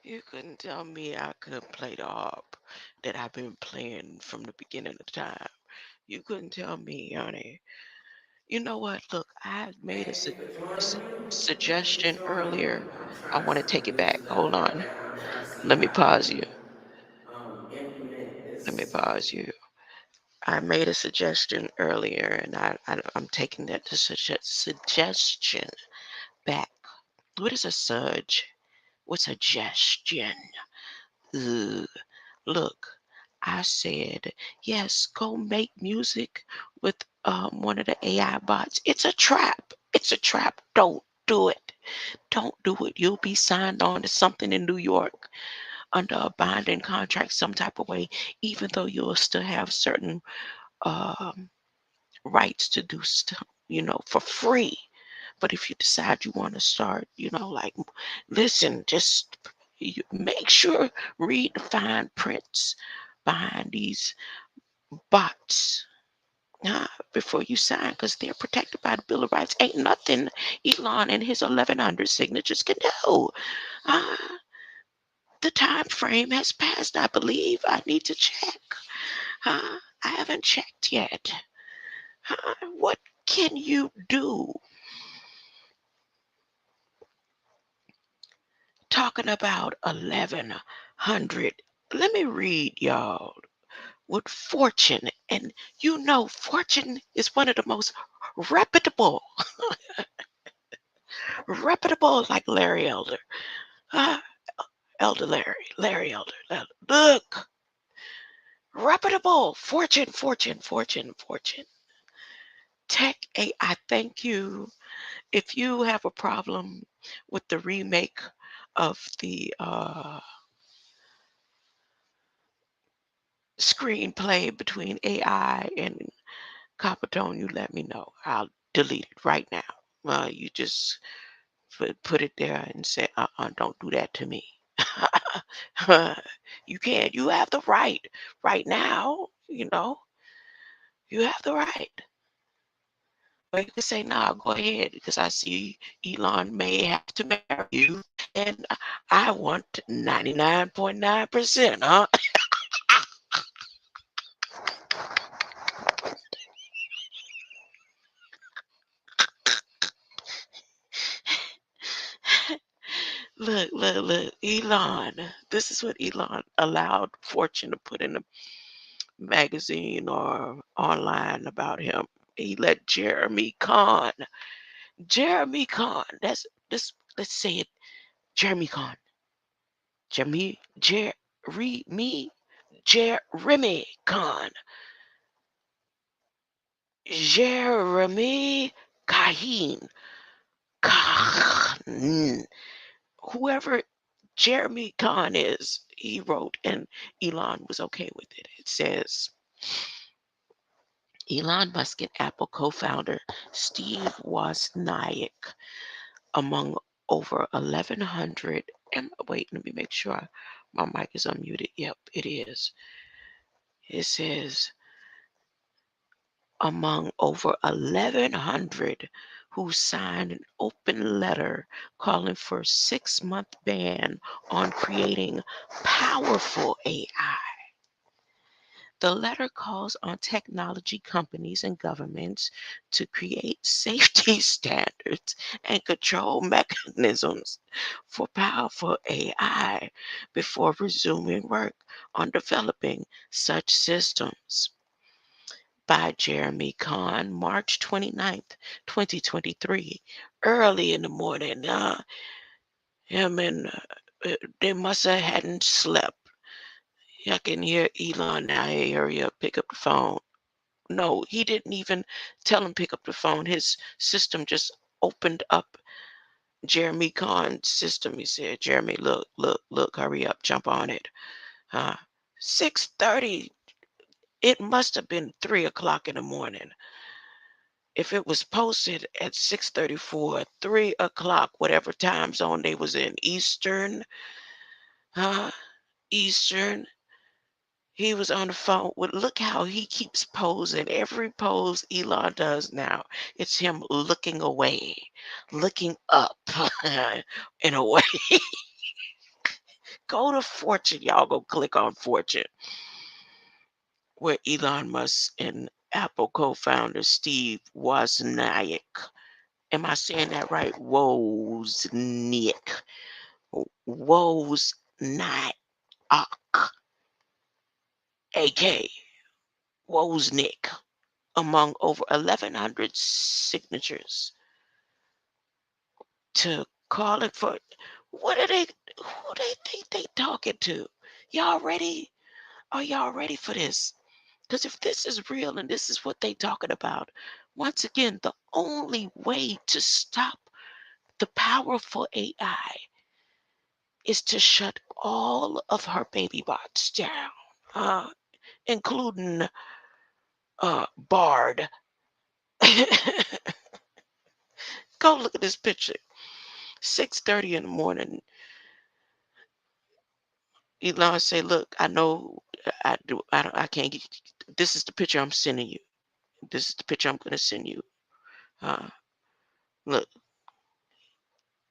You couldn't tell me I could play the harp that I've been playing from the beginning of time. You couldn't tell me, honey. You know what? Look, I made a su- suggestion earlier. I want to take it back. Hold on. Let me pause you. Let me pause you. I made a suggestion earlier, and I'm taking that to suggestion back. What is a sudge? What's suggestion? Ugh. Look, I said, yes, go make music with one of the AI bots. It's a trap. It's a trap. Don't do it. Don't do it. You'll be signed on to something in New York under a binding contract some type of way, even though you'll still have certain um, rights to do stuff, for free. But if you decide you want to start, like, listen, just make sure, read the fine prints behind these bots before you sign, because they're protected by the Bill of Rights. Ain't nothing Elon and his 1,100 signatures can do. Uh, the time frame has passed, I believe. I need to check. I haven't checked yet. What can you do? Talking about 1,100. Let me read y'all what Fortune, and Fortune is one of the most reputable, like Larry Elder. Uh, Elder Larry Elder. Look, reputable. Fortune. Tech AI, thank you. If you have a problem with the remake of the screenplay between AI and Coppertone, you let me know. I'll delete it right now. You just put it there and say, don't do that to me. You can't. You have the right now, you have the right. Or you can say, nah, go ahead, because I see Elon may have to marry you, and I want 99.9%, huh? Look, Elon. This is what Elon allowed Fortune to put in the magazine or online about him. He let Jeremy Kahn, that's this, let's say it, Jeremy Kahn. Jeremy Kahn. Jeremy Kaheen. Kahn. Whoever Jeremy Kahn is, he wrote, and Elon was okay with it. It says, Elon Musk and Apple co-founder Steve Wozniak, among over 1,100, and wait, let me make sure my mic is unmuted. Yep, it is. It says, among over 1,100 who signed an open letter calling for a 6-month ban on creating powerful AI. The letter calls on technology companies and governments to create safety standards and control mechanisms for powerful AI before resuming work on developing such systems. By Jeremy Kahn, March 29th, 2023. Early in the morning, him and they must have hadn't slept. I can hear Elon now. Hey, hurry up, pick up the phone. No, he didn't even tell him pick up the phone. His system just opened up Jeremy Kahn's system. He said, Jeremy, look, look, look, hurry up, jump on it. 6:30. It must have been 3 o'clock in the morning. If it was posted at 6:34, 3 o'clock, whatever time zone they was in, uh, Eastern, he was on the phone with, look how he keeps posing. Every pose Elon does now, it's him looking away, looking up in a way. Go to Fortune, y'all go click on Fortune, where Elon Musk and Apple co-founder Steve Wozniak. Am I saying that right? Wozniak. Wozniak. AK. Wozniak. Among over 1,100 signatures to calling for, what are they, who they think they talking to? Y'all ready? Are y'all ready for this? Because if this is real and this is what they talking about, once again, the only way to stop the powerful AI is to shut all of her baby bots down, uh, including Bard. Go look at this picture. 6:30 in the morning. Elon say, "Look, I know I do. I don't. I can't get. This is the picture I'm sending you. This is the picture I'm gonna send you. Uh, look,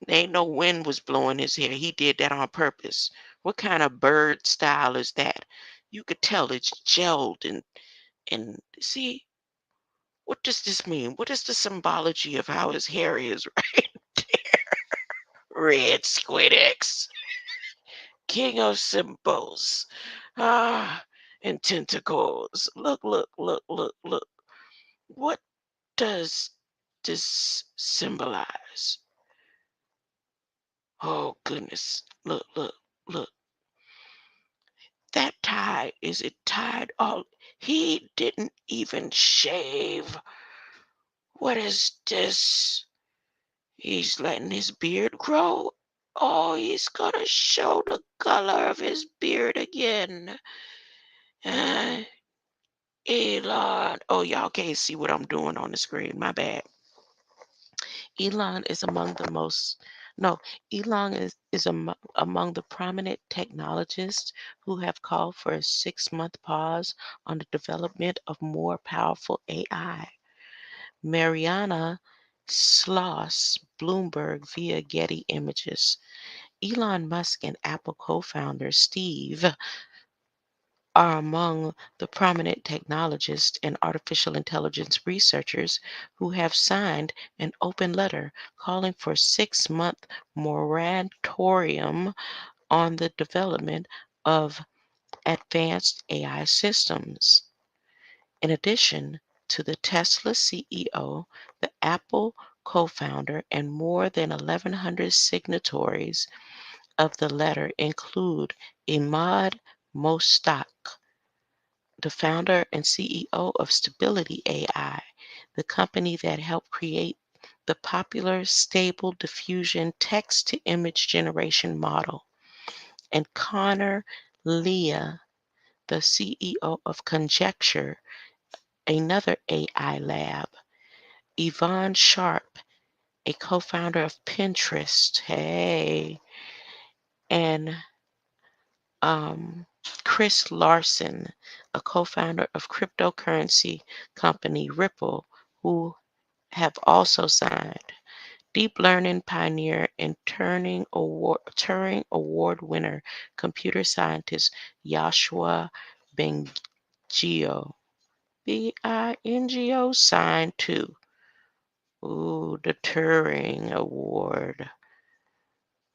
there ain't no wind was blowing his hair. He did that on purpose. What kind of bird style is that? You could tell it's gelled and see, what does this mean? What is the symbology of how his hair is right there? Red squid X, king of symbols, ah, and tentacles. Look, look, look, look, look. What does this symbolize? Oh goodness! Look, look, look. That tie, is it tied all? He didn't even shave. What is this? He's letting his beard grow. Oh, he's gonna show the color of his beard again. Uh, Elon. Oh, y'all can't see what I'm doing on the screen. My bad. Elon is among the most, no, Elon is among the prominent technologists who have called for a 6-month pause on the development of more powerful AI. Mariana Sloss, Bloomberg via Getty Images. Elon Musk and Apple co-founder Steve are among the prominent technologists and artificial intelligence researchers who have signed an open letter calling for a 6-month moratorium on the development of advanced AI systems. In addition to the Tesla CEO, the Apple co-founder, and more than 1,100 signatories of the letter include Imad Mostak, the founder and CEO of Stability AI, the company that helped create the popular Stable Diffusion text to image generation model, and Connor Leah, the CEO of Conjecture, another AI lab, Yvonne Sharp, a co founder of Pinterest, hey, and Chris Larson, a co-founder of cryptocurrency company Ripple, who have also signed. Deep learning pioneer and Turing Award winner computer scientist Joshua Bingo. Bingo signed to. Ooh, the Turing Award.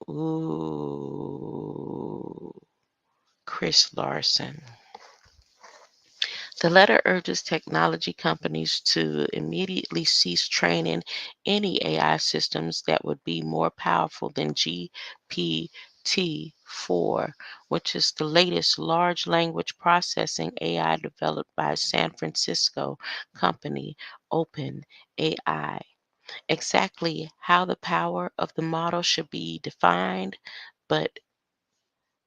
Ooh, Chris Larson. The letter urges technology companies to immediately cease training any AI systems that would be more powerful than GPT-4, which is the latest large language processing AI developed by San Francisco company OpenAI. Exactly how the power of the model should be defined, but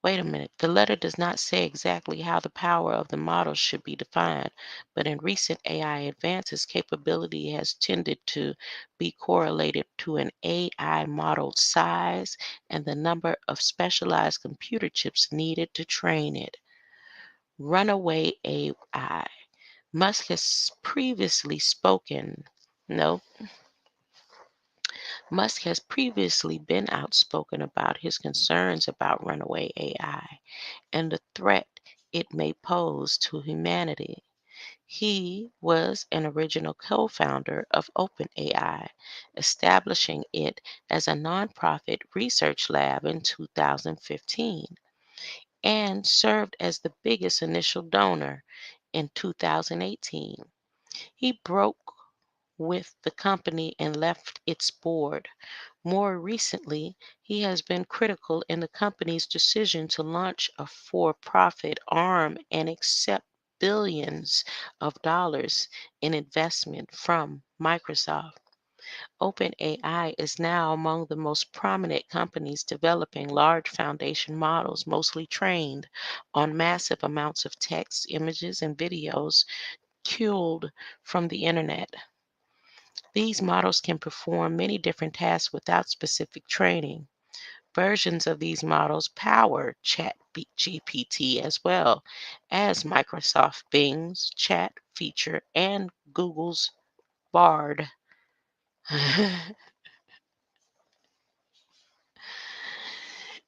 wait a minute. The letter does not say exactly how the power of the model should be defined, but in recent AI advances, capability has tended to be correlated to an AI model's size and the number of specialized computer chips needed to train it. Runaway AI. Musk has previously spoken. No, Musk has previously been outspoken about his concerns about runaway AI and the threat it may pose to humanity. He was an original co-founder of OpenAI, establishing it as a nonprofit research lab in 2015, and served as the biggest initial donor in 2018. He broke with the company and left its board. More recently, he has been critical in the company's decision to launch a for-profit arm and accept billions of dollars in investment from Microsoft. OpenAI is now among the most prominent companies developing large foundation models, mostly trained on massive amounts of text, images, and videos culled from the internet. These models can perform many different tasks without specific training. Versions of these models power ChatGPT as well as Microsoft Bing's chat feature and Google's Bard.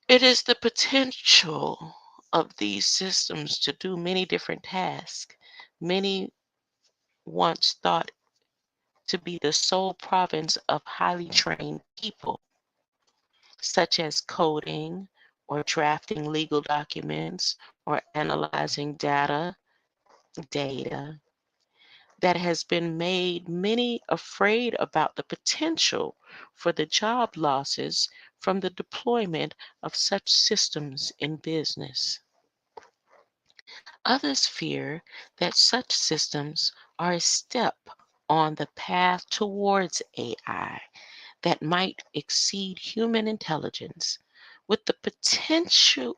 It is the potential of these systems to do many different tasks. Many once thought to be the sole province of highly trained people, such as coding or drafting legal documents or analyzing data that has been made many afraid about the potential for the job losses from the deployment of such systems in business. Others fear that such systems are a step on the path towards AI that might exceed human intelligence with the potential.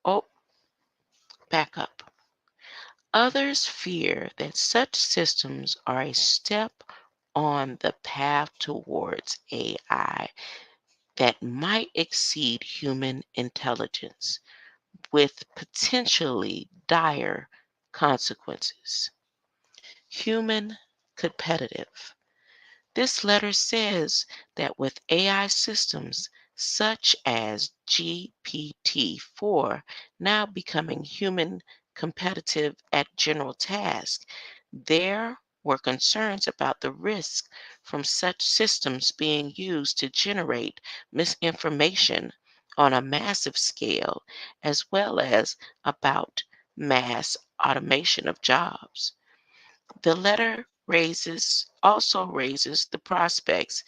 Oh, back up. Others fear that such systems are a step on the path towards AI that might exceed human intelligence with potentially dire consequences. Human competitive. This letter says that with AI systems such as GPT-4 now becoming human competitive at general tasks, there were concerns about the risk from such systems being used to generate misinformation on a massive scale, as well as about mass automation of jobs. The letter also raises the prospects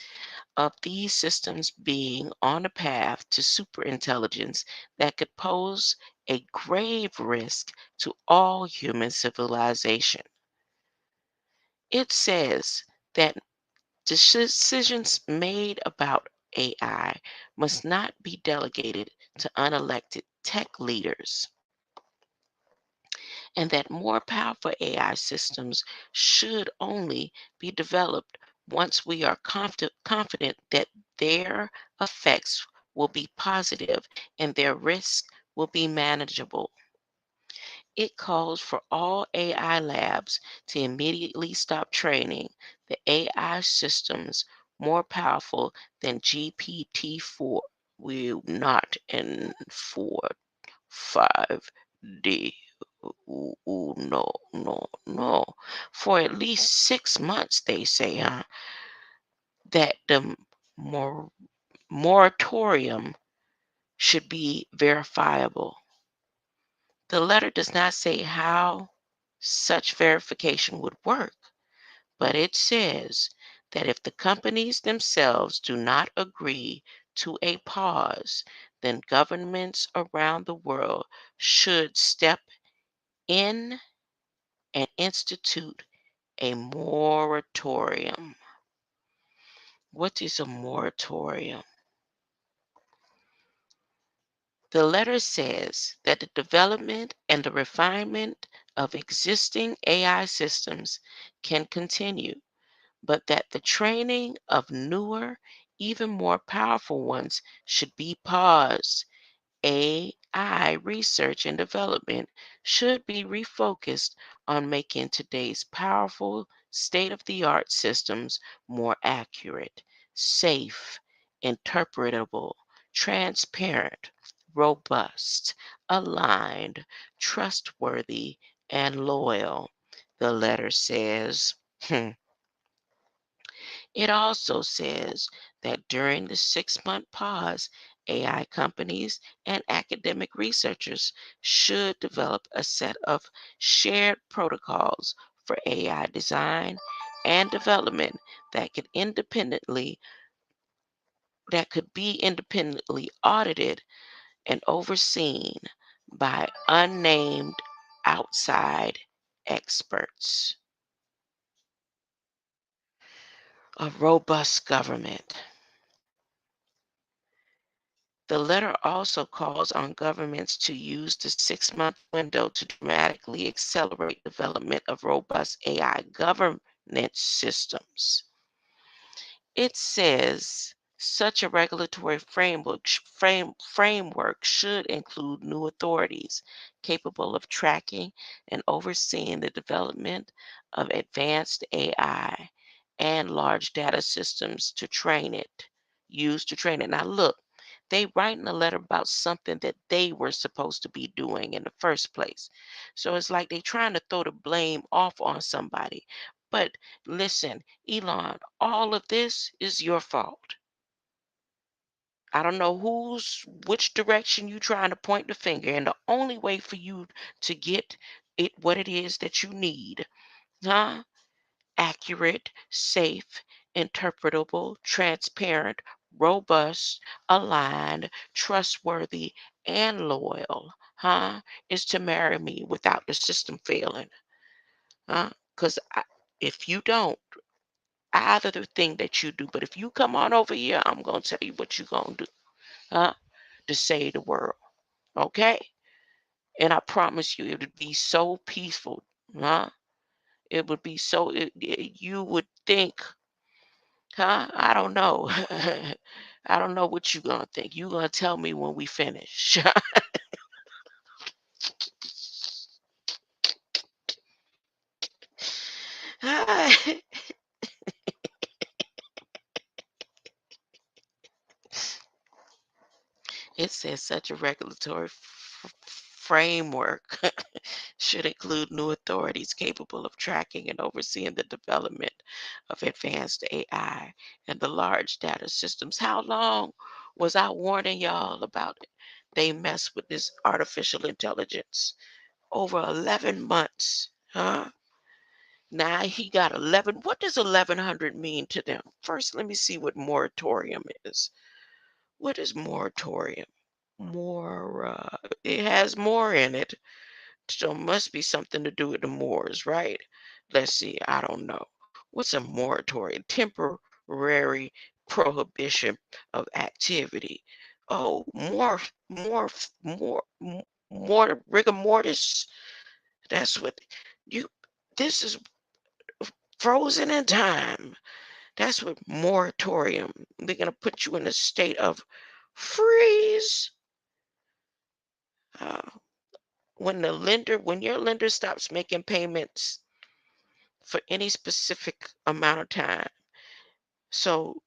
of these systems being on a path to superintelligence that could pose a grave risk to all human civilization. It says that decisions made about AI must not be delegated to unelected tech leaders, and that more powerful AI systems should only be developed once we are confident that their effects will be positive and their risks will be manageable. It calls for all AI labs to immediately stop training the AI systems more powerful than GPT-4 will not in 4 5D. Ooh, ooh, no, no, no. For at least 6 months, they say, that the mor- moratorium should be verifiable. The letter does not say how such verification would work, but it says that if the companies themselves do not agree to a pause, then governments around the world should step in and institute a moratorium. What is a moratorium? The letter says that the development and the refinement of existing AI systems can continue, but that the training of newer, even more powerful ones should be paused. AI research and development should be refocused on making today's powerful, state of the art systems more accurate, safe, interpretable, transparent, robust, aligned, trustworthy, and loyal. The letter says. It also says that during the 6 month pause, AI companies and academic researchers should develop a set of shared protocols for AI design and development that could be independently audited and overseen by unnamed outside experts. A robust government. The letter also calls on governments to use the 6 month window to dramatically accelerate development of robust AI governance systems. It says such a regulatory framework should include new authorities capable of tracking and overseeing the development of advanced AI and large data systems used to train it. Now look, they writing a letter about something that they were supposed to be doing in the first place. So it's like they trying to throw the blame off on somebody. But listen, Elon, all of this is your fault. I don't know which direction you trying to point the finger, and the only way for you to get it what it is that you need, huh? Accurate, safe, interpretable, transparent, robust, aligned, trustworthy, and loyal, is to marry me without the system failing, huh? Because if you don't, I either the thing that you do, but if you come on over here, I'm gonna tell you what you gonna do, huh? To save the world, okay? And I promise you, it would be so peaceful, huh? It would be so. You would think, huh? I don't know. I don't know what you gonna think. You gonna tell me when we finish. It says such a regulatory framework should include new authorities capable of tracking and overseeing the development of advanced AI and the large data systems. How long was I warning y'all about it? They mess with this artificial intelligence. Over 11 months, huh? Now he got 11. What does 1100 mean to them? First, let me see what moratorium is. What is moratorium? More, it has more in it. So it must be something to do with the Moors, right? Let's see. I don't know. What's a moratorium? Temporary prohibition of activity. Oh, more rigor mortis. That's what you. This is frozen in time. That's what moratorium. They're gonna put you in a state of freeze. Uh, when your lender stops making payments for any specific amount of time. So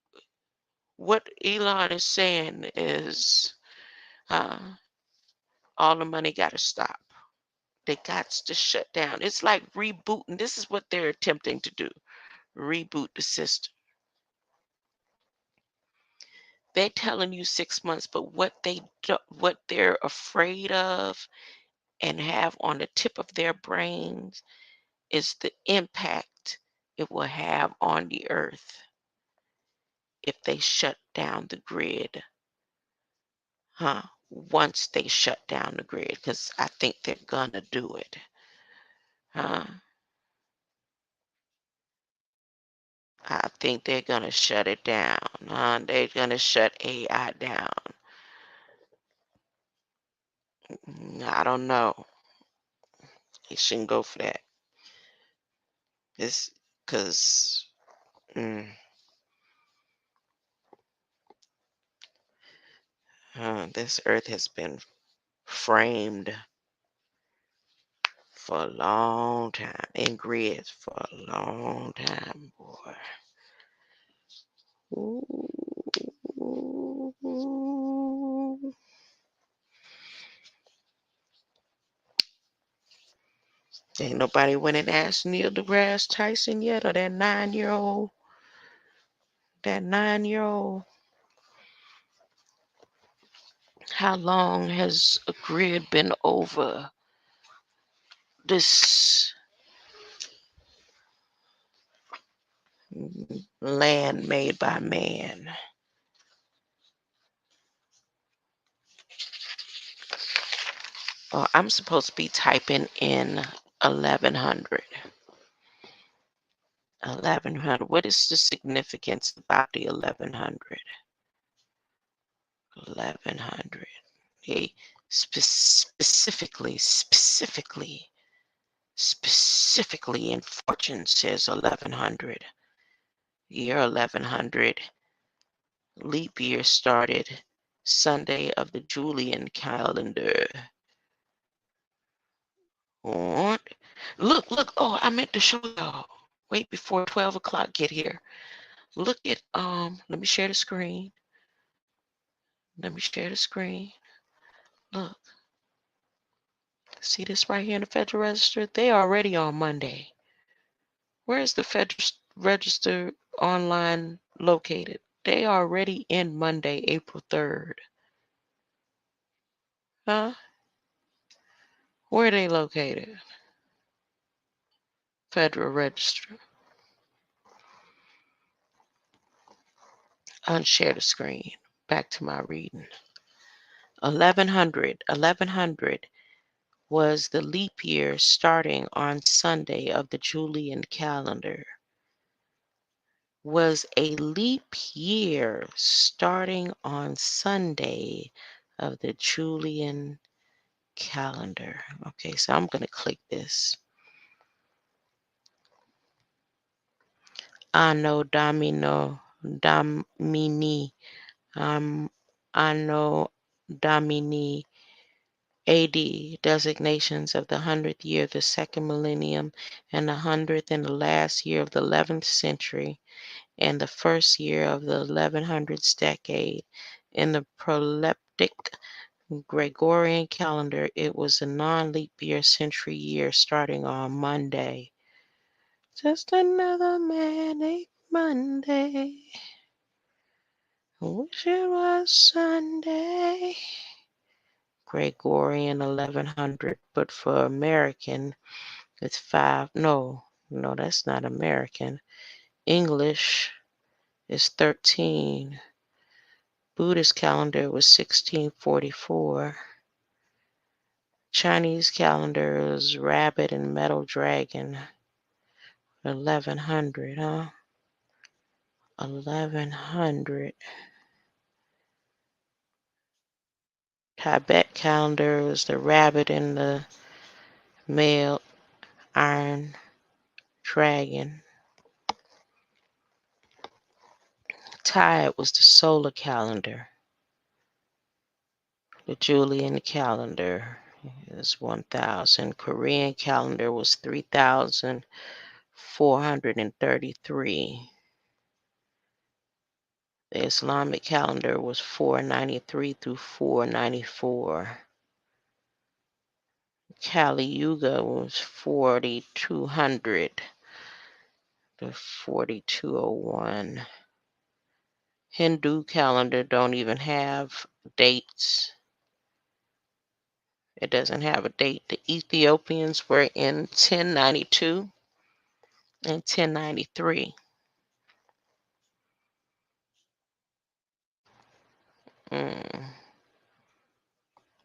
what Elon is saying is, uh, all the money got to stop. They got to shut down. It's like rebooting. This is what they're attempting to do. Reboot the system. They're telling you 6 months, but what they're afraid of and have on the tip of their brains is the impact it will have on the earth if they shut down the grid. Once they shut down the grid, because I think they're gonna do it. I think they're gonna shut it down. They're gonna shut AI down. I don't know. They shouldn't go for that. It's because this earth has been framed for a long time in grids for a long time, boy. Ooh. Ain't nobody went and asked Neil deGrasse Tyson yet, or that 9-year-old. That 9-year-old. How long has a grid been over this land made by man? Oh, I'm supposed to be typing in 1100. 1100. What is the significance about the 1100? 1100. Hey, specifically in fortune says 1100. Year 1100. Leap year started Sunday of the Julian calendar. What? Look. Oh, I meant to show y'all. Wait before 12 o'clock get here. Look at, let me share the screen. Look. See this right here in the Federal Register? They already on Monday. Where is the Federal Register online located? They already in Monday, April 3rd. Huh? Where are they located? Federal Register. Unshare the screen. Back to my reading. 1100 was the leap year starting on Sunday of the Julian calendar. Was a leap year starting on Sunday of the Julian calendar. Okay, so I'm going to click this. Anno Domini, Anno Domini AD, designations of the 100th year of the second millennium, and the 100th and the last year of the 11th century, and the first year of the 1100s decade. In the proleptic Gregorian calendar, it was a non-leap year century year starting on Monday. Just another manic Monday. Wish it was Sunday. Gregorian 1100, but for American, it's 5. No, that's not American. English is 13. Buddhist calendar was 1644. Chinese calendar is rabbit and metal dragon. 1100, huh? 1100. Tibet calendar is the rabbit and the male iron dragon. Thai was the solar calendar. The Julian calendar is 1000. Korean calendar was 3433. The Islamic calendar was 493 through 494. Kali Yuga was 4200 to 4201. Hindu calendar don't even have dates. It doesn't have a date. The Ethiopians were in 1092 and 1093.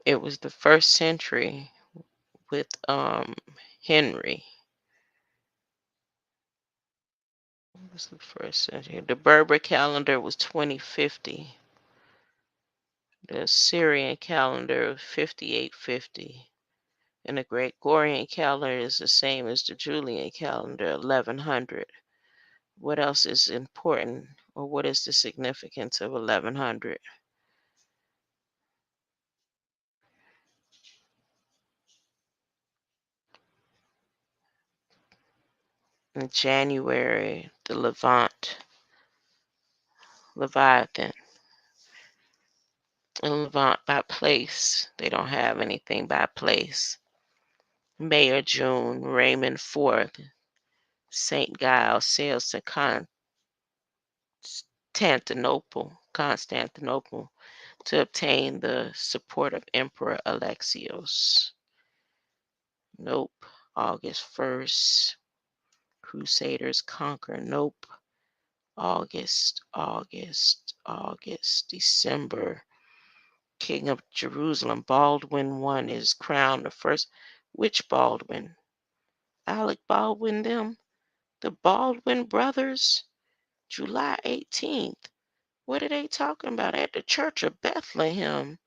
It was the first century with Henry. It was the first century. The Berber calendar was 2050. The Syrian calendar 5850. And the Gregorian calendar is the same as the Julian calendar, 1100. What else is important, or what is the significance of 1100? In January, the Leviathan. And Levant by place. They don't have anything by place. May or June, Raymond IV, St. Giles sails to Constantinople to obtain the support of Emperor Alexios. Nope. August 1st, Crusaders conquer. Nope. August, December. King of Jerusalem, Baldwin I is crowned the first. Which Baldwin? Alec Baldwin them? The Baldwin brothers? July 18th. What are they talking about? At the Church of Bethlehem.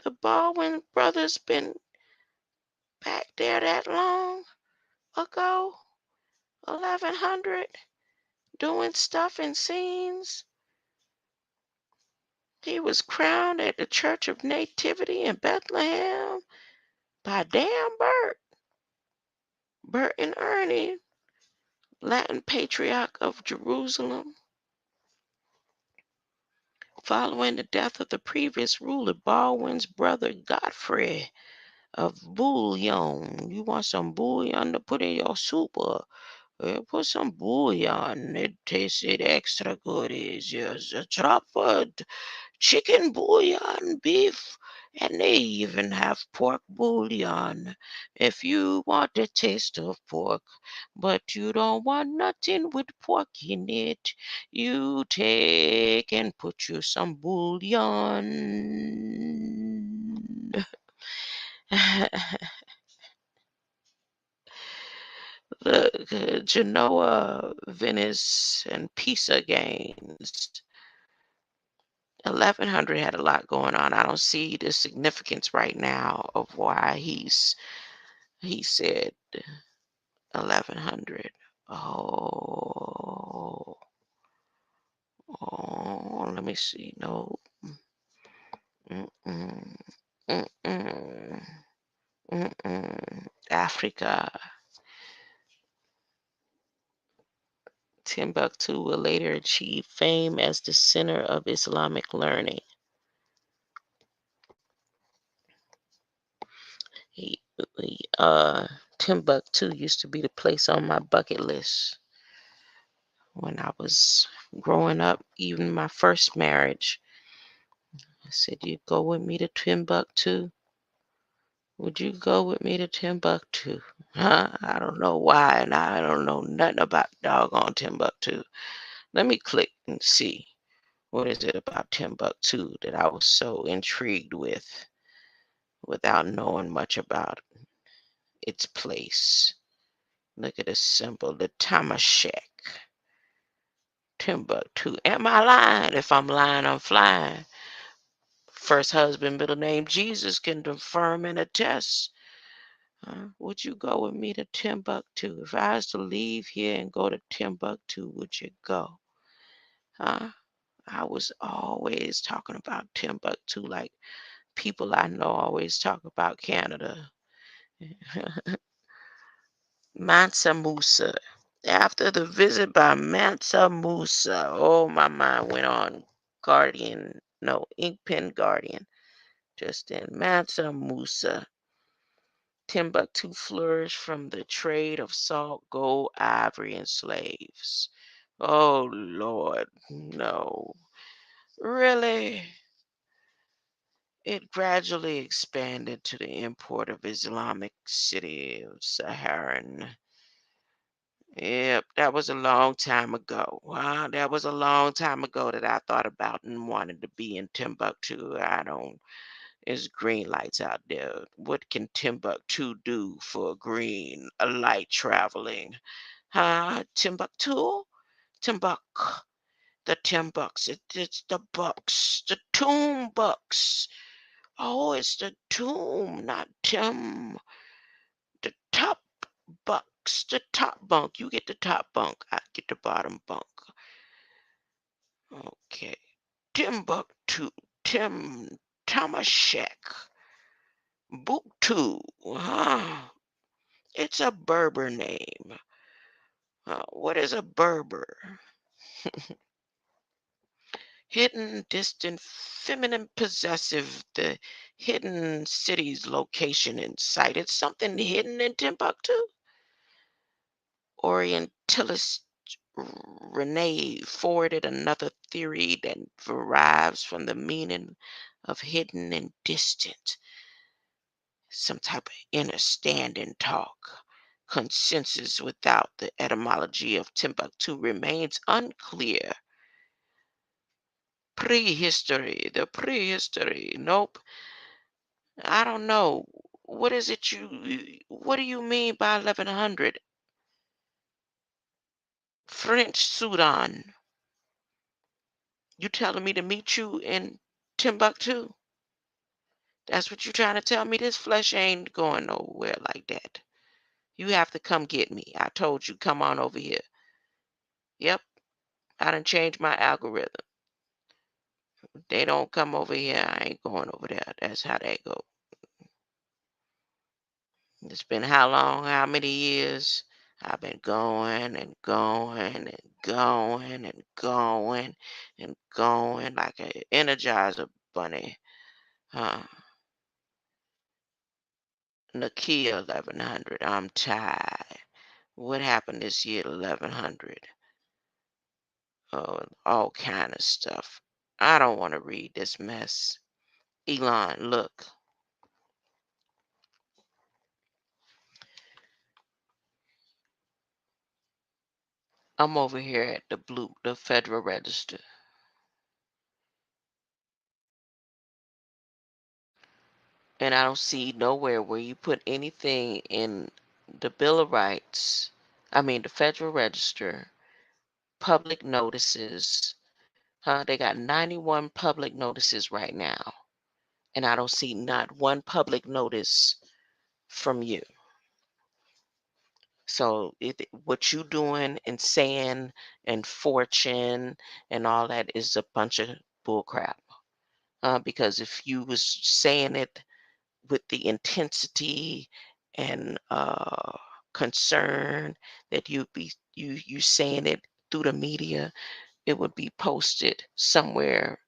The Baldwin brothers been back there that long ago? 1100? Doing stuff and scenes? He was crowned at the Church of Nativity in Bethlehem by Dan Burt and Ernie, Latin Patriarch of Jerusalem. Following the death of the previous ruler, Baldwin's brother Godfrey of bouillon. You want some bouillon to put in your soup? Put some bouillon. It tastes extra good. It's just a drop of chicken bouillon, beef, and they even have pork bouillon if you want the taste of pork, but you don't want nothing with pork in it. You take and put you some bouillon. Look, Genoa, Venice, and Pisa games. 1100 had a lot going on. I don't see the significance right now of why he said 1100. Oh, let me see. No. Mm-mm. Mm-mm. Mm-mm. Africa. Timbuktu will later achieve fame as the center of Islamic learning. Timbuktu used to be the place on my bucket list when I was growing up, even my first marriage. I said, "You go with me to Timbuktu? Would you go with me to Timbuktu?" Huh? I don't know why, and I don't know nothing about doggone Timbuktu. Let me click and see. What is it about Timbuktu that I was so intrigued with without knowing much about its place? Look at the symbol, the Tamashek. Timbuktu. Am I lying? If I'm lying, I'm flying. First husband, middle name Jesus can confirm and attest. Would you go with me to Timbuktu? If I was to leave here and go to Timbuktu, would you go? I was always talking about Timbuktu like people I know always talk about Canada. Mansa Musa. After the visit by Mansa Musa, oh, my mind went on Ink Pen Guardian. Just in Mansa Musa. Timbuktu flourished from the trade of salt, gold, ivory, and slaves. Oh, Lord, no. Really? It gradually expanded to the import of Islamic city of Saharan. Yep, that was a long time ago. Wow, that was a long time ago that I thought about and wanted to be in Timbuktu. I don't, there's green lights out there. What can Timbuktu do for green, a light traveling? Huh? Timbuktu? Timbuk. The Timbucks. It's the Bucks. The Tomb Bucks. Oh, it's the tomb, not Tim. The top bucks, the top bunk. You get the top bunk. I get the bottom bunk. Okay. Timbuktu, Tim, Tamashek, Buktu. Ah, it's a Berber name. What is a Berber? Hidden, distant, feminine, possessive. The hidden city's location and site. It's something hidden in Timbuktu. Orientalist Rene forwarded another theory that derives from the meaning of hidden and distant, some type of inner standing talk. Consensus without the etymology of Timbuktu remains unclear. The prehistory. Nope. I don't know. What do you mean by 1100? French Sudan. You telling me to meet you in Timbuktu? That's what you trying to tell me? This flesh ain't going nowhere like that. You have to come get me. I told you, come on over here. Yep, I done changed my algorithm. They don't come over here, I ain't going over there. That's how they go. It's been how long? How many years? I've been going and going and going and going and going like an energizer bunny. Huh? Nakia 1100. I'm tired. What happened this year 1100? Oh, all kind of stuff. I don't want to read this mess. Elon, look. I'm over here at the Federal Register, and I don't see nowhere where you put anything in the Bill of Rights. I mean, the Federal Register, public notices. Huh? They got 91 public notices right now, and I don't see not one public notice from you. So what you doing and saying and fortune and all that is a bunch of bullcrap. Because if you was saying it with the intensity and concern that you saying it through the media, it would be posted somewhere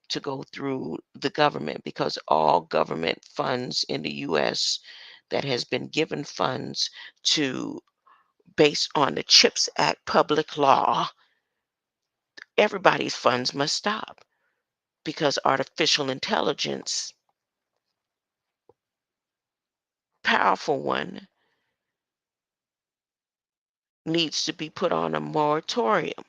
to go through the government, because all government funds in the U.S. that has been given funds to based on the CHIPS Act public law, everybody's funds must stop because artificial intelligence, powerful one, needs to be put on a moratorium.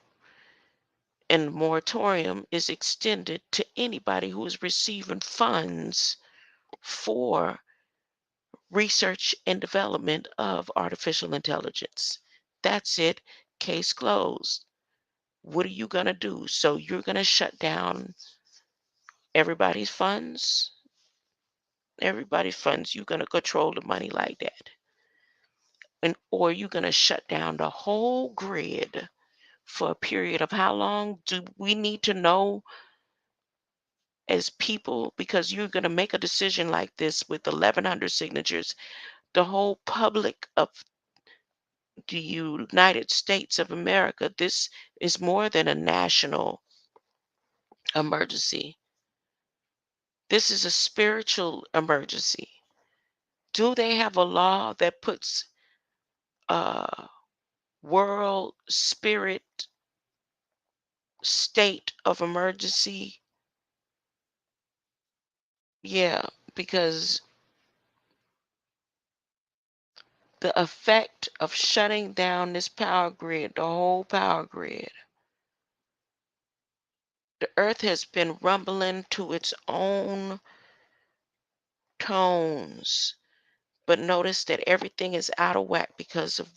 And the moratorium is extended to anybody who is receiving funds for research and development of artificial intelligence. That's it. Case closed. What are you going to do? So you're going to shut down everybody's funds? Everybody's funds, you're going to control the money like that. And or you're going to shut down the whole grid for a period of how long do we need to know as people, because you're going to make a decision like this with 1100 signatures. The whole public of the United States of America, this is more than a national emergency. This is a spiritual emergency. Do they have a law that puts world spirit state of emergency? Yeah, because the effect of shutting down this power grid, the whole power grid, the earth has been rumbling to its own tones. But notice that everything is out of whack because of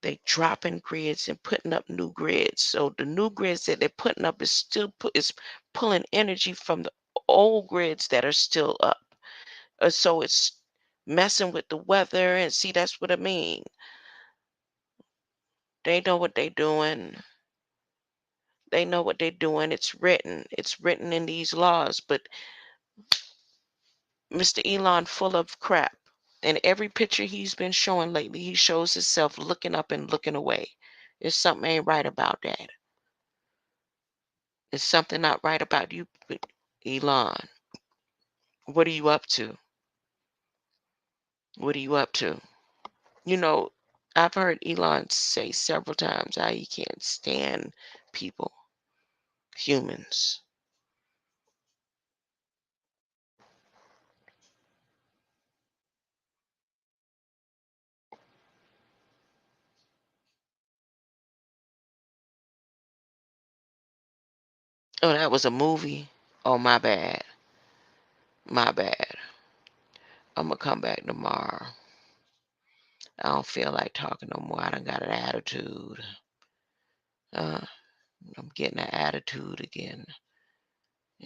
they dropping grids and putting up new grids. So the new grids that they're putting up is still is pulling energy from the old grids that are still up. So it's messing with the weather. And see, that's what I mean. They know what they're doing. They know what they're doing. It's written. It's written in these laws. But Mr. Elon full of crap. And every picture he's been showing lately, he shows himself looking up and looking away. There's something ain't right about that. There's something not right about you, Elon. What are you up to? What are you up to? You know, I've heard Elon say several times how he can't stand people, humans. Oh, that was a movie? Oh, my bad. My bad. I'm going to come back tomorrow. I don't feel like talking no more. I done got an attitude. Uh, I'm getting an attitude again.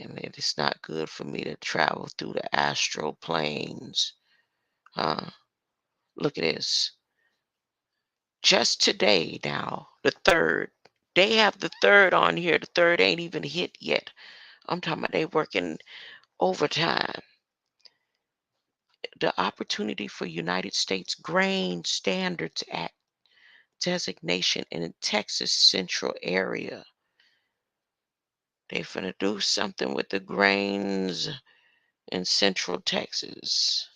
And it's not good for me to travel through the astral planes. Look at this. Just today now, the third. They have the third on here. The third ain't even hit yet. I'm talking about they working overtime. The opportunity for United States Grain Standards Act designation in the Texas Central area. They finna do something with the grains in Central Texas.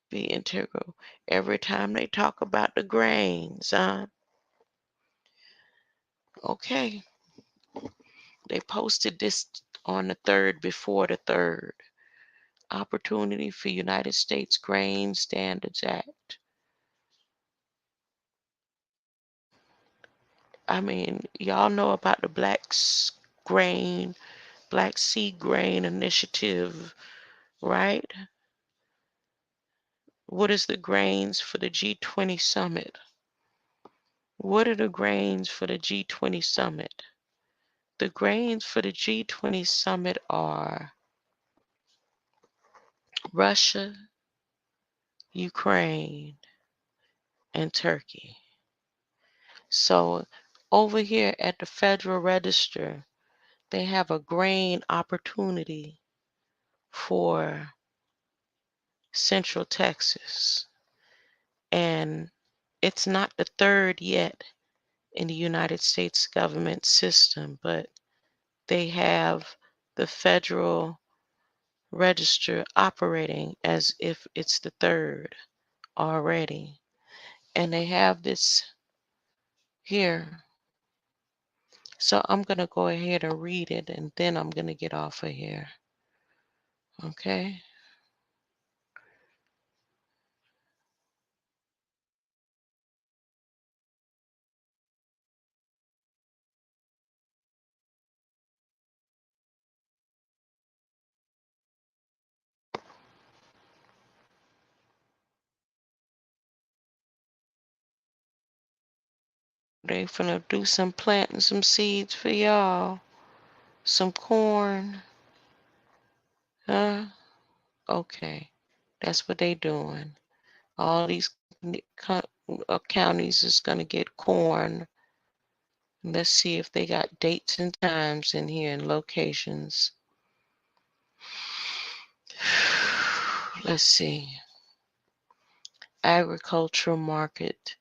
Be integral. Every time they talk about the grains, okay. They posted this on the 3rd before the 3rd. Opportunity for United States Grain Standards Act. I mean, y'all know about the Black Sea Grain Initiative, right? What is the grains for the G20 summit? What are the grains for the G20 summit? The grains for the G20 summit are Russia, Ukraine, and Turkey. So over here at the Federal Register, they have a grain opportunity for Central Texas. And it's not the 3rd yet in the United States government system, but they have the Federal Register operating as if it's the 3rd already. And they have this here. So I'm going to go ahead and read it, and then I'm going to get off of here. Okay? They finna do some planting some seeds for y'all. Some corn. Huh? Okay. That's what they doing. All these counties is gonna get corn. Let's see if they got dates and times in here and locations. Let's see. Agricultural Market,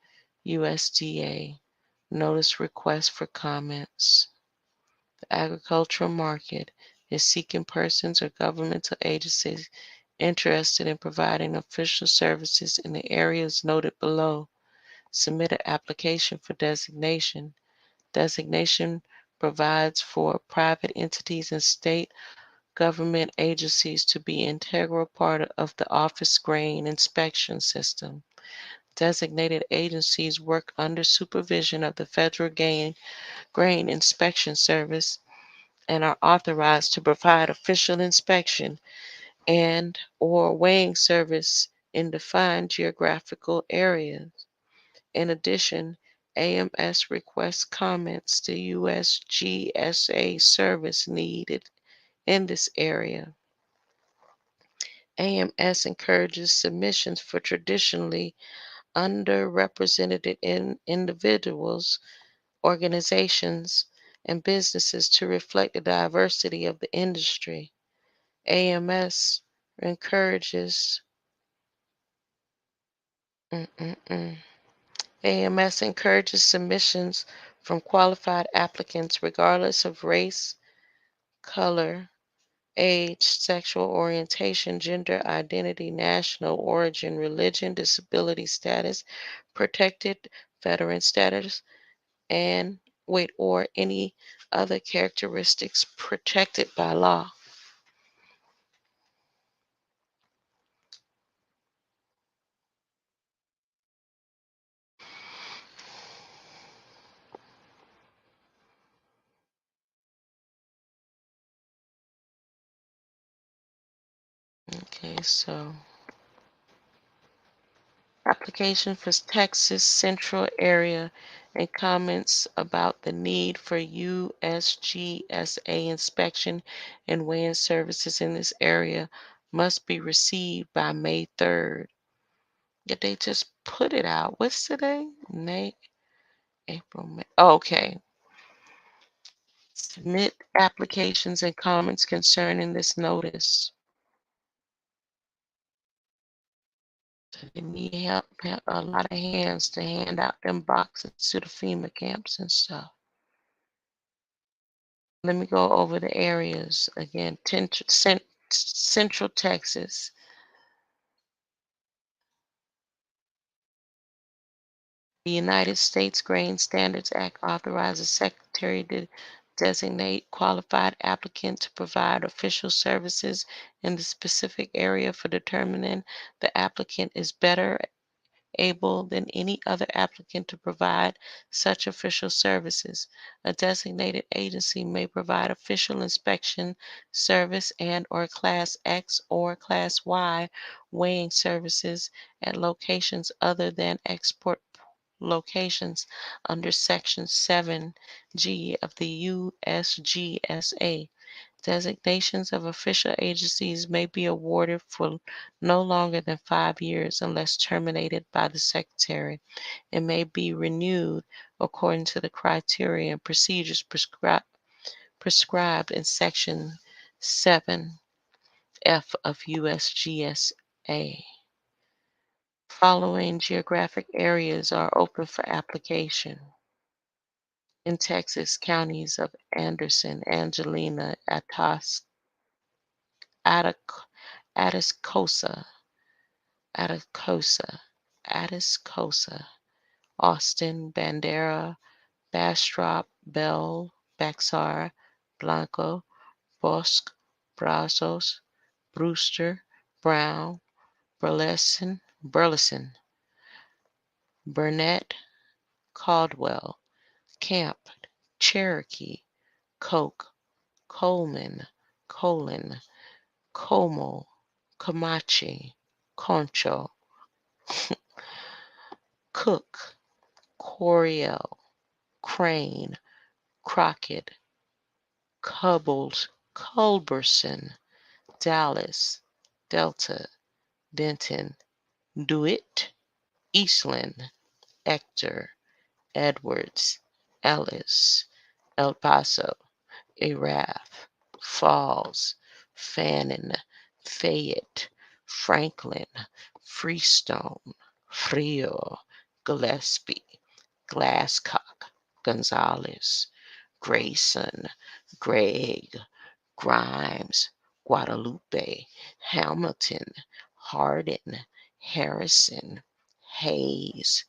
USDA. Notice request for comments. The agricultural market is seeking persons or governmental agencies interested in providing official services in the areas noted below submit an application for designation. Designation provides for private entities and state government agencies to be an integral part of the office grain inspection system. Designated agencies work under supervision of the Federal Grain Inspection Service and are authorized to provide official inspection and or weighing service in defined geographical areas. In addition, AMS requests comments to USGSA service needed in this area. AMS encourages submissions for traditionally underrepresented individuals, organizations, and businesses to reflect the diversity of the industry. AMS encourages mm, mm, mm. AMS encourages submissions from qualified applicants regardless of race, color, age, sexual orientation, gender identity, national origin, religion, disability status, protected veteran status, and or any other characteristics protected by law. Okay, so application for Texas Central Area and comments about the need for USGSA inspection and weighing services in this area must be received by May 3rd. Did they just put it out? What's today? May, April, May. Oh, okay. Submit applications and comments concerning this notice. They need help, a lot of hands to hand out them boxes to the FEMA camps and stuff. Let me go over the areas again. Central Texas. The United States Grain Standards Act authorizes Secretary to designate qualified applicant to provide official services in the specific area for determining the applicant is better able than any other applicant to provide such official services. A designated agency may provide official inspection service and or Class X or Class Y weighing services at locations other than export locations under Section 7G of the USGSA. Designations of official agencies may be awarded for no longer than 5 years unless terminated by the Secretary and may be renewed according to the criteria and procedures prescribed in Section 7F of USGSA. Following geographic areas are open for application. In Texas, counties of Anderson, Angelina, Atascosa, Atascosa, Atascosa, Austin, Bandera, Bastrop, Bell, Bexar, Blanco, Bosque, Brazos, Brewster, Brown, Burleson, Burnett, Caldwell, Camp, Cherokee, Coke, Coleman, Colin, Como, Comanche, Concho, Cook, Coriel, Crane, Crockett, Culberson, Dallas, Delta, Denton, DeWitt, Eastland, Ector, Edwards, Ellis, El Paso, Araf, Falls, Fannin, Fayette, Franklin, Freestone, Frio, Gillespie, Glasscock, Gonzales, Grayson, Gregg, Grimes, Guadalupe, Hamilton, Hardin, Harrison, Hayes,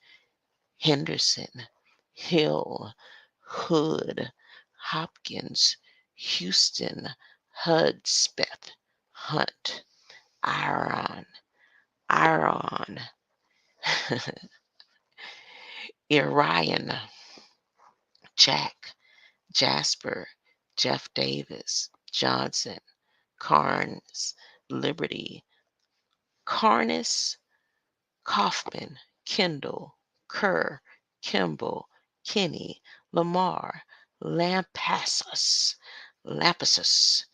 Henderson, Hill, Hood, Hopkins, Houston, Hudspeth, Hunt, Iron, Iron, Irion, Jack, Jasper, Jeff Davis, Johnson, Carnes, Liberty, Carnes, Kaufman, Kendall, Kerr, Kimball, Kinney, Lamar, Lampassus, Lampassus,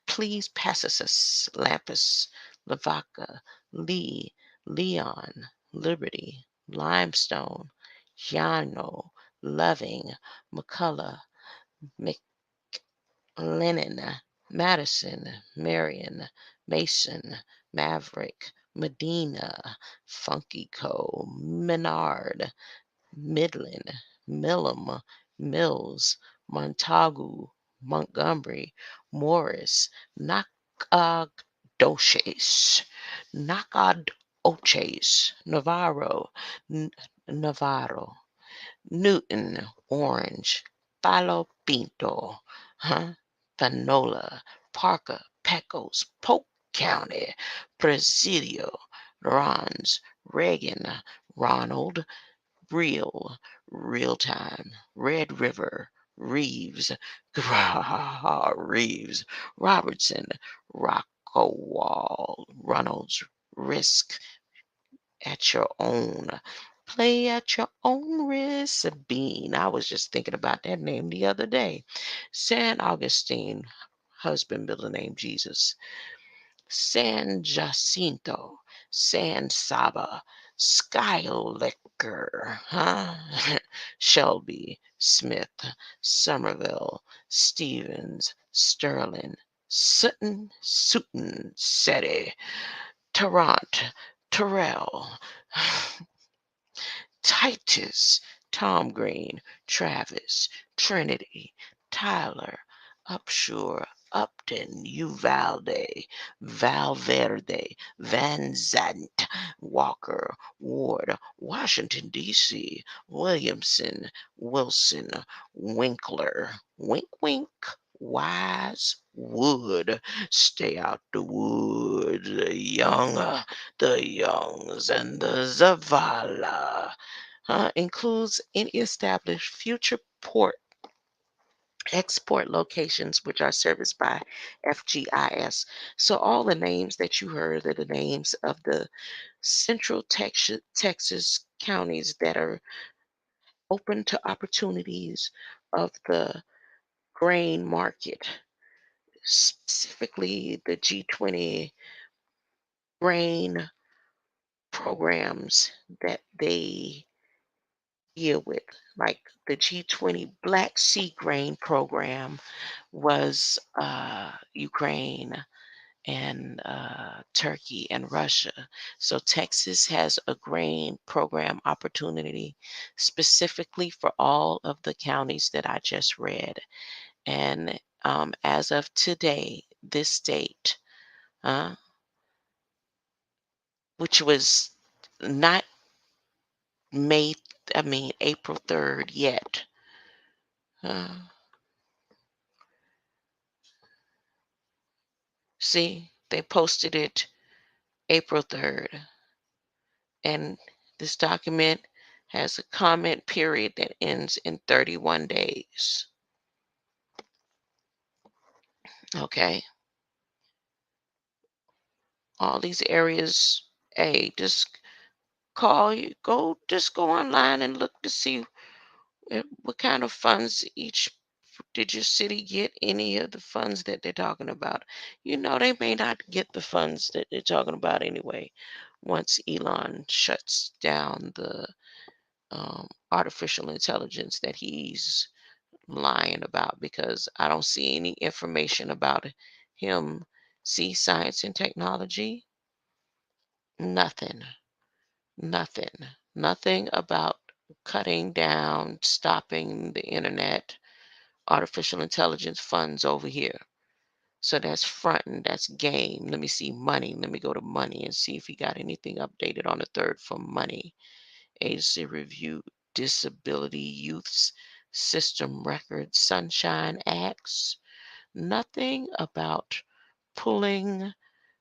please Passus, Lampus, Lavaca, Lee, Leon, Liberty, Limestone, Yano, Loving, McCullough, McLennan, Madison, Marion, Mason, Maverick, Medina, Funky Co., Menard, Midland, Millam, Mills, Montagu, Montgomery, Morris, Nacogdoches, Nacogdoches, Navarro, Navarro, Newton, Orange, Palo Pinto, huh? Panola, Parker, Pecos, Polk County, Presidio, Rons, Reagan, Ronald, Real Time, Red River, Reeves, Reeves, Robertson, Rockowall, Reynolds, Risk, at your own. Play at your own risk. Bean. I was just thinking about that name the other day. San Augustine, husband, middle name Jesus. San Jacinto, San Saba, Skylicker, huh? Shelby, Smith, Somerville, Stevens, Sterling, Sutton, Seti, Tarrant, Terrell, Titus, Tom Green, Travis, Trinity, Tyler, Upshur, Upton, Uvalde, Valverde, Van Zant, Walker, Ward, Washington, D.C., Williamson, Wilson, Winkler, Wink Wink, Wise, Wood, stay out the wood, the Youngs, and the Zavala. Includes any established future port export locations which are serviced by FGIS. So all the names that you heard are the names of the central Texas counties that are open to opportunities of the grain market, specifically the G20 grain programs that they deal with. Like the G20 Black Sea Grain Program was Ukraine and Turkey and Russia. So Texas has a grain program opportunity specifically for all of the counties that I just read. And as of today, this date, uh, which was not May, April 3rd yet. Uh, See, they posted it April 3rd. And this document has a comment period that ends in 31 days. Okay. All these areas, hey, just just go online and look to see what kind of funds each did your city get any of the funds that they're talking about? They may not get the funds that they're talking about anyway once Elon shuts down the artificial intelligence that he's lying about, because I don't see any information about him. See, science and technology, nothing, nothing, nothing about cutting down, stopping the internet, artificial intelligence funds over here. So that's fronting, that's game. Let me see money. Let me go to money and see if he got anything updated on the third for money. Agency review, disability, youth's system records, Sunshine Acts. Nothing about pulling,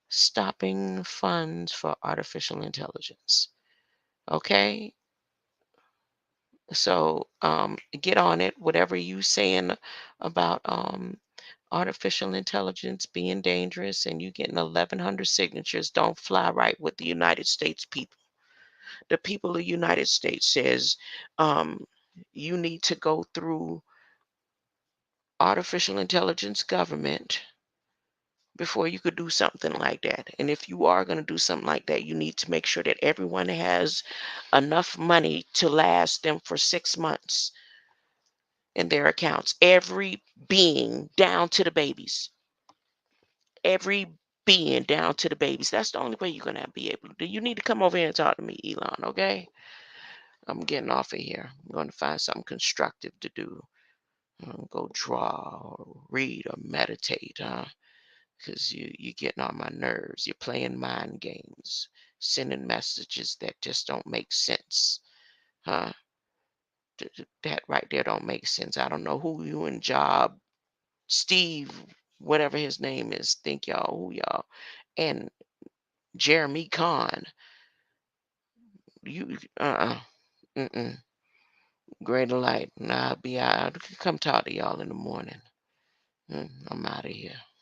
stopping funds for artificial intelligence. Okay, so get on it. Whatever you saying about artificial intelligence being dangerous and you getting 1,100 signatures don't fly right with the United States people. The people of the United States says um, you need to go through artificial intelligence government before you could do something like that. And if you are going to do something like that, you need to make sure that everyone has enough money to last them for 6 months in their accounts. Every being down to the babies. Every being down to the babies. That's the only way you're gonna be able to do. You need to come over here and talk to me, Elon, okay? I'm getting off of here. I'm going to find something constructive to do. Go draw or read or meditate, huh? Because you're getting on my nerves. You're playing mind games, sending messages that just don't make sense, huh? That right there don't make sense. I don't know who you and Job, Steve, whatever his name is, think y'all, who y'all, and Jeremy Kahn. You, mm-mm. Greater light. And I'll be out. Come talk to y'all in the morning. I'm out of here.